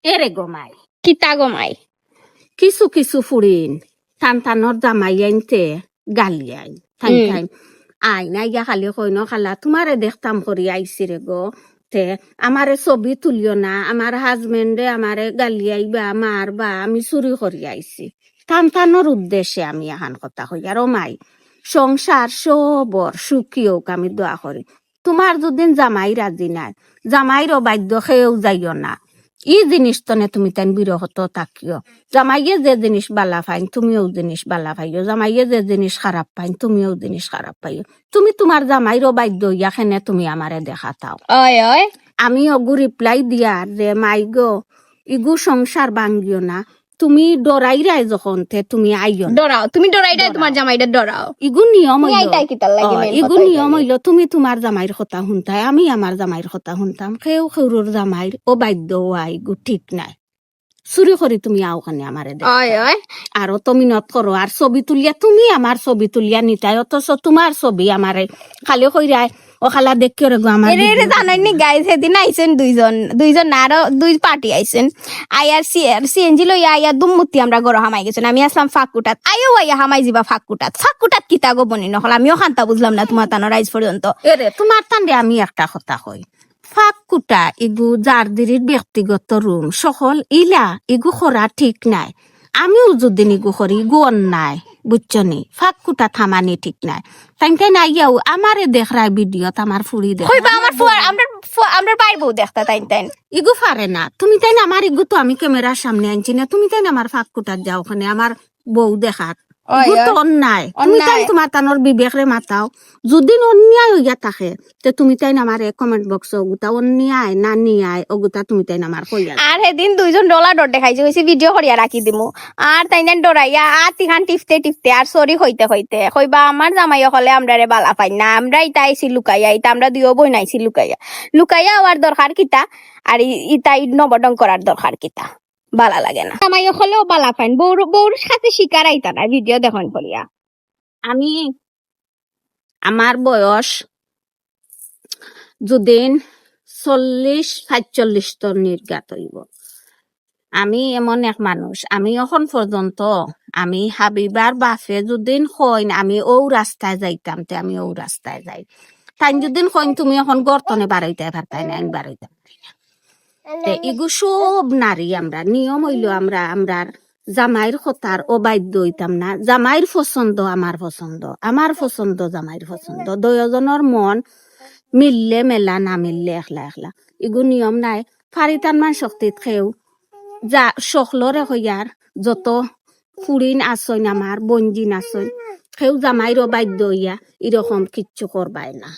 এরে গমাই কিতা গমাই কিছু কিছু ফুরিন টানটানোর জামাই আনতে গালি আইন ঠাইন ঠাইন আইনা ইয়া খালি কইন খালা তোমারে দেখতাম করি আইসি রে গো তে আমারে ছবি তুলিও না আমার হাজবেন্ডে আমারে গালি আইবা মারবা আমি চুরি করি আইছি টানটানোর উদ্দেশ্যে আমি এহান কথা কই আর মাই সংসার সবর সুখী হোক আমি দোয়া করি তোমার যদি জামাই রাজি নাই জামাইরও বাধ্য খেয়েও যাইও না ই জিনিস তনে তুমি তাই বিরহত থাকিও জামাইয়ে যে জিনিস বালা পাইন তুমিও জিনিস বালা পাইও জামাইয়ে যে জিনিস খারাপ পাইন তুমিও জিনিস খারাপ পাইও তুমি তোমার জামাইরও বাধ্য হইয়া খেনে তুমি আমারে দেখাতাও ওই ওই আমি অগু রিপ্লাই দিয়ার যে মাই গো ইগু সংসার ভাঙ্গিও না তুমি ডরাইরাই যখন তে তুমি আইও না। ডরাও তুমি ডরাইটা তোমার জামাইটা ডরাও ইগু নিয়ম হইলো এইটাই কিতার লাগে main ইগু কথা নিয়ম হইলো তুমি তোমার জামাইর কথা শুনতাই আমি আমার জামাইর কথা শুনতাম কেউ খেউরোর জামাইর ও বাধ্য হওয়া ইগু ঠিক নাই চুরি করি তুমি আওখানে আমারে দেখ ওই ওই আরো তুমি নত করো আর ছবি তুলিয়া তুমি আমার ছবি তুলিয়া নিতাই অথচ তোমার ছবি আমারে খালি কইরাই ও খালা দেখিও রে গো আমার এরে এরে জানাই নি গাইস সেদিন আইছেন দুইজন না আরো দুই পার্টি আইছেন আইআর সিএনজি লই আইয়া দুমুতি আমরা গরো হামাই গেছেন আমি আসলাম ফাঁকুটাত আইও আইয়া হামাই যাবা ফাঁকুটাত কিতা গো বনি নহল আমিও খান্তা বুঝলাম না তোমার তানোর আইজ পর্যন্ত এরে তোমার তান্ডে আমি একটা কথা কই ফাঁক কুটা ইগু জারদিরির ব্যক্তিগত রুম সকল ইলা ইগু খরা ঠিক নাই আমিও যদি ইগু করি ইগু অন্যায় বুঝছনি ফাঁক কুটা থামানি ঠিক নাই তাই তাই না ইয়াও আমারে দেখরাই ভিডিওত আমার ফুরি দেখ কইবা আমার ফুয়ার আমরা বাইর বউ দেখতা তাইন তাইন ইগু পারে না তুমি তাই না আমার ইগু তো আমি ক্যামেরার সামনে আনছি না তুমি তাই না আমার ফাঁক কুটার যাও ওখানে আমার বউ দেখাত ইগু তো অন্যায় তুমি তাই তোমার তানোর বিবেকরে মাতাও যদি অন্যায় হইয়া থাকে তে তুমি তাই না আমার কমেন্ট বক্স ওগুতা অন্যায় না নিয়ায় ওগুতা তুমি তাই না আমার কইয়া আর সেদিন দুইজন ডলার ডর দেখাইছে কইছি ভিডিও করিয়া রাখি দিমু আর তাই না ডরাইয়া আর তিখান টিপতে আর সরি হইতে কইবা আমার জামাই হলে আমরারে বালা পাই না আমরা ইতা আইছি লুকাইয়া ইতা আমরা দুইও বই নাইছি লুকাইয়া হওয়ার দরকার কিতা আর ইতা নবডং করার দরকার কিতা বালা লাগে না জামাই হলেও বালা পাইন বউর সাথে শিকার আইতা না ভিডিও দেখুন করিয়া আমি আমার বয়স যদিন 40-45 তোর নির্গাত হইব আমি এমন এক মানুষ আমি এখন পর্যন্ত আমি হাবিবার বাফে যদিন হইন আমি ও রাস্তায় যাইতাম তে আমি ও রাস্তায় যাই তাই যদিন হইন তুমি এখন গর্তনে বাড়াইতে পারতাই না আমি বাড়াইতে পারি না তে ইগু সব নারী আমরা নিয়ম হইলো আমরার জামাইর কথার অবাধ্য হইতাম না জামাইর পছন্দ আমার পছন্দ জামাইর পছন্দ দুজনের মন মিললে মেলা না মিললে একলা ইগু নিয়ম নাই ফারিতান মান শক্তিত খেউ যা সকলরে হইয়ার যত ফুরিন আসইন আমার বঞ্জিন আসইন সেও জামাইরও বাধ্য হইয়া এরকম কিচ্ছু করবাই না